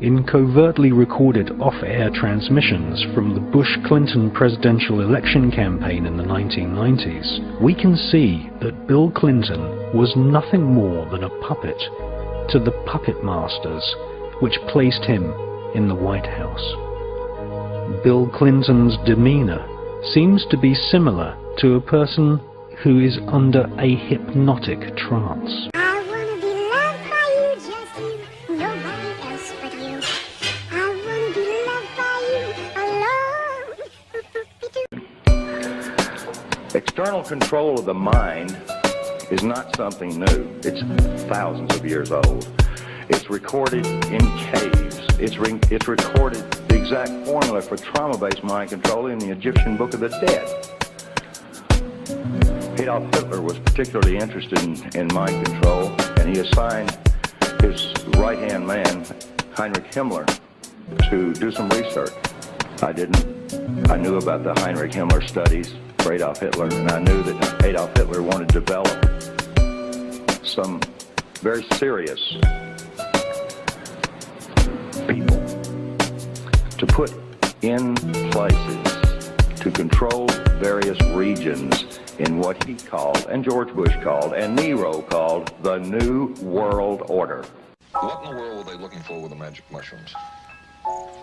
In covertly recorded off-air transmissions from the Bush-Clinton presidential election campaign in the 1990s, we can see that Bill Clinton was nothing more than a puppet to the puppet masters which placed him in the White House. Bill Clinton's demeanor seems to be similar to a person who is under a hypnotic trance. External control of the mind is not something new. It's thousands of years old. It's recorded in caves. It's recorded the exact formula for trauma-based mind control in the Egyptian Book of the Dead. Adolf Hitler was particularly interested in mind control, and he assigned his right-hand man, Heinrich Himmler, to do some research. I knew about the Heinrich Himmler studies for Adolf Hitler, and I knew that Adolf Hitler wanted to develop some very serious people to put in places to control various regions in what he called, and George Bush called, and Nero called, the New World Order. What in the world were they looking for with the magic mushrooms?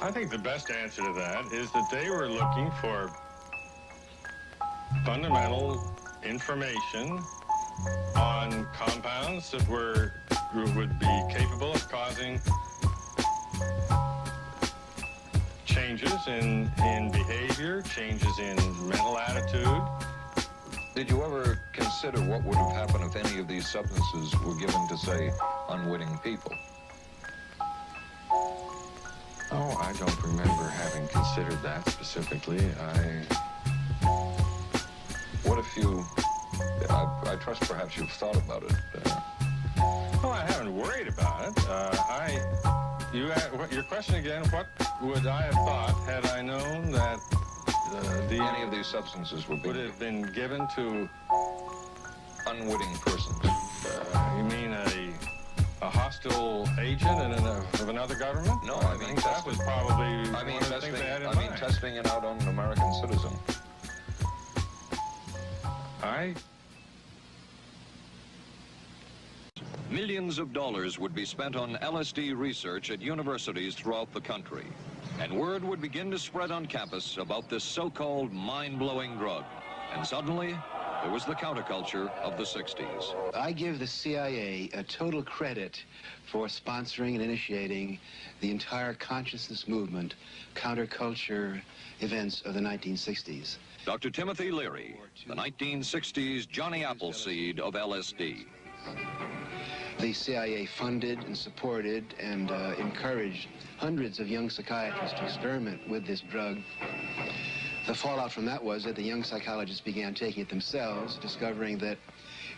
I think the best answer to that is that they were looking for fundamental information on compounds that would be capable of causing changes in behavior, changes in mental attitude. Did you ever consider what would have happened if any of these substances were given to, say, unwitting people? Oh, I don't remember having considered that specifically. What if you... I trust perhaps you've thought about it. Well, I haven't worried about it. Your question again, what would I have thought had I known that any of these substances would have been given to unwitting persons? You mean a hostile agent of another government? No, I mean that was probably one of the things they had in mind. Testing it out on an American citizen. Millions of dollars would be spent on L.S.D. research at universities throughout the country, and word would begin to spread on campus about this so-called mind-blowing drug. And suddenly, there was the counterculture of the 60s. I give the CIA a total credit for sponsoring and initiating the entire consciousness movement, counterculture events of the 1960s. Dr. Timothy Leary, the 1960s Johnny Appleseed of L.S.D. The CIA funded and supported and encouraged hundreds of young psychiatrists to experiment with this drug. The fallout from that was that the young psychologists began taking it themselves, discovering that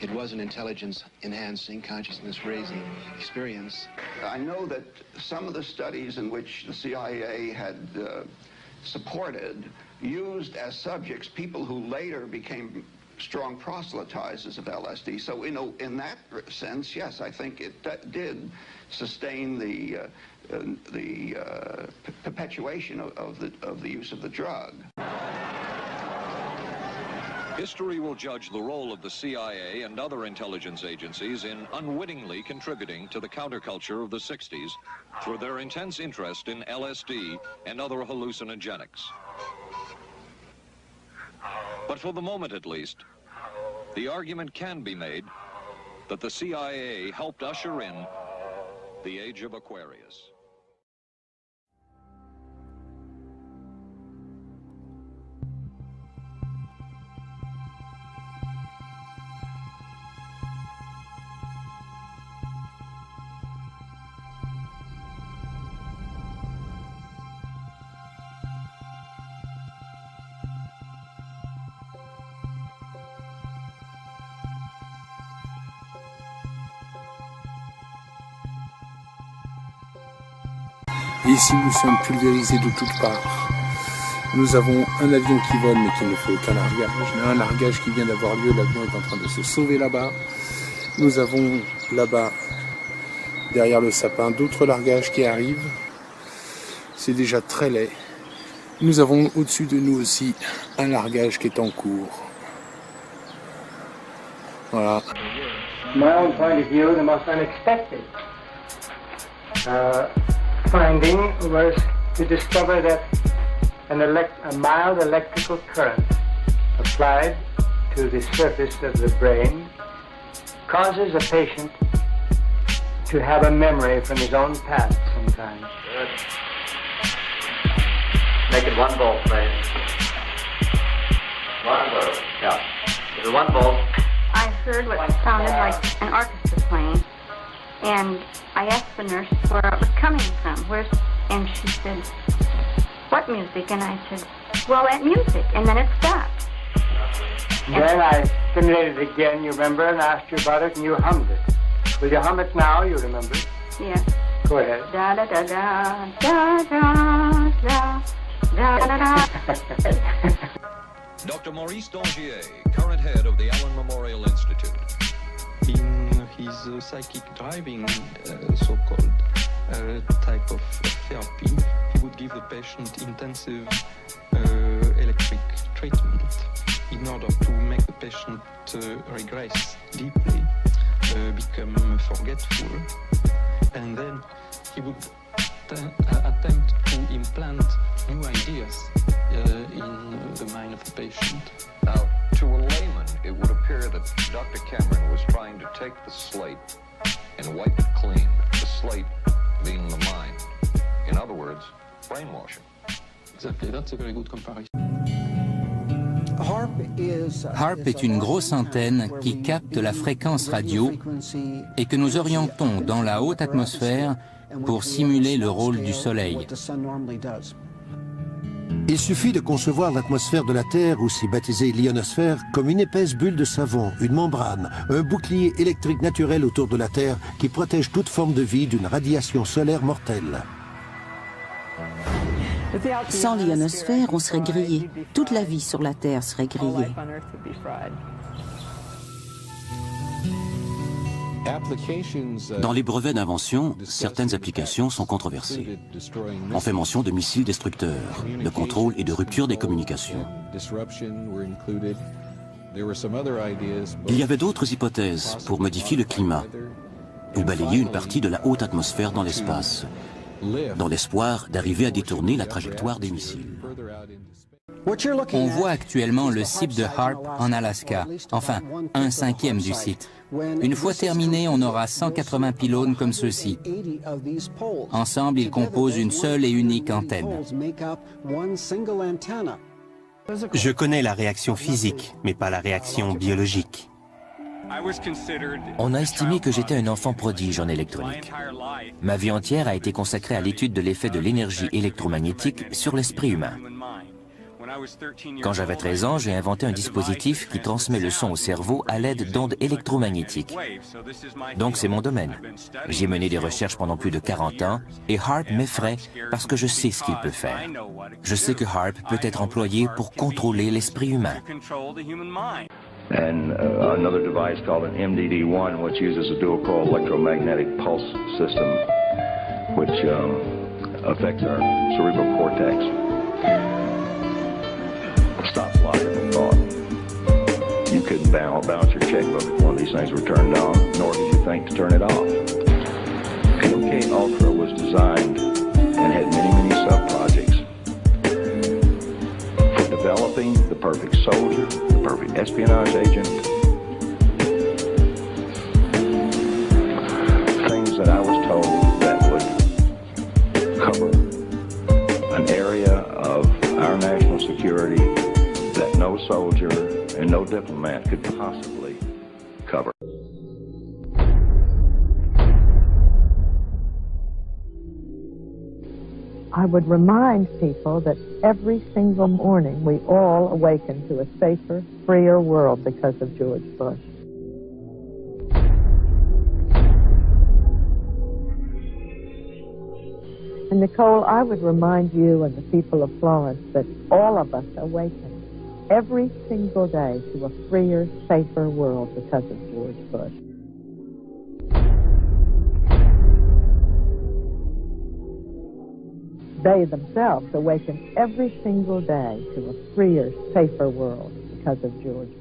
it was an intelligence-enhancing, consciousness-raising experience. I know that some of the studies in which the CIA had supported used as subjects people who later became strong proselytizers of LSD. So, in that sense, yes, I think it did sustain the perpetuation of the use of the drug. History will judge the role of the CIA and other intelligence agencies in unwittingly contributing to the counterculture of the 60s through their intense interest in LSD and other hallucinogenics. But for the moment, at least, the argument can be made that the CIA helped usher in the age of Aquarius. Ici, nous sommes pulvérisés de toutes parts. Nous avons un avion qui vole, mais qui ne fait aucun largage. Un largage qui vient d'avoir lieu, l'avion est en train de se sauver là-bas. Nous avons là-bas, derrière le sapin, d'autres largages qui arrivent. C'est déjà très laid. Nous avons au-dessus de nous aussi un largage qui est en cours. Voilà. My own point of view, the most unexpected finding was to discover that a mild electrical current applied to the surface of the brain causes a patient to have a memory from his own past sometimes. Good. Make it 1 volt, please. 1 volt. Yeah. This is 1 volt. I heard what sounded like an orchestra playing, and I asked the nurse where it was coming from. And she said, "What music?" And I said, "Well, that music." And then it stopped. Then I stimulated it again, you remember, and asked you about it, and you hummed it. Will you hum it now? You remember? Yes. Go ahead. Da da da da da da da da da da. Dr. Maurice Dongier, current head of the Allen Memorial Institute. In his psychic driving, so-called type of therapy, he would give the patient intensive electric treatment in order to make the patient regress deeply, become forgetful, and then he would attempt to implant new ideas in the mind of the patient. Now, to a layman, it would appear that Dr. Cameron was trying to take the slate and wipe it clean, the slate being the mind. In other words, brainwashing. Exactly, that's a very good comparison. HAARP est une grosse antenne qui capte la fréquence radio et que nous orientons dans la haute atmosphère pour simuler le rôle du Soleil. Il suffit de concevoir l'atmosphère de la Terre, aussi baptisée l'ionosphère, comme une épaisse bulle de savon, une membrane, un bouclier électrique naturel autour de la Terre qui protège toute forme de vie d'une radiation solaire mortelle. Sans l'ionosphère, on serait grillé. Toute la vie sur la Terre serait grillée. Dans les brevets d'invention, certaines applications sont controversées. On fait mention de missiles destructeurs, de contrôle et de rupture des communications. Il y avait d'autres hypothèses pour modifier le climat ou balayer une partie de la haute atmosphère dans l'espace, dans l'espoir d'arriver à détourner la trajectoire des missiles. On voit actuellement le site de HAARP en Alaska, enfin, 1/5 du site. Une fois terminé, on aura 180 pylônes comme ceux-ci. Ensemble, ils composent une seule et unique antenne. Je connais la réaction physique, mais pas la réaction biologique. On a estimé que j'étais un enfant prodige en électronique. Ma vie entière a été consacrée à l'étude de l'effet de l'énergie électromagnétique sur l'esprit humain. Quand j'avais 13 ans, j'ai inventé un dispositif qui transmet le son au cerveau à l'aide d'ondes électromagnétiques. Donc c'est mon domaine. J'ai mené des recherches pendant plus de 40 ans et HAARP m'effraie parce que je sais ce qu'il peut faire. Je sais que HAARP peut être employé pour contrôler l'esprit humain. And another device called an MDD-1, which uses a dual coil electromagnetic pulse system, which affects our cerebral cortex. Stops a lot of different thought. You couldn't bounce your checkbook if one of these things were turned on, nor did you think to turn it off. MK Ultra was designed and had many sub-projects for developing the perfect soldier, the perfect espionage agent. Things that I was told that would cover an area of our national security that no soldier and no diplomat could possibly cover. I would remind people that every single morning we all awaken to a safer, freer world because of George Bush. And Nicole, I would remind you and the people of Florence that all of us awaken every single day to a freer, safer world because of George Bush. They themselves awaken every single day to a freer, safer world because of George.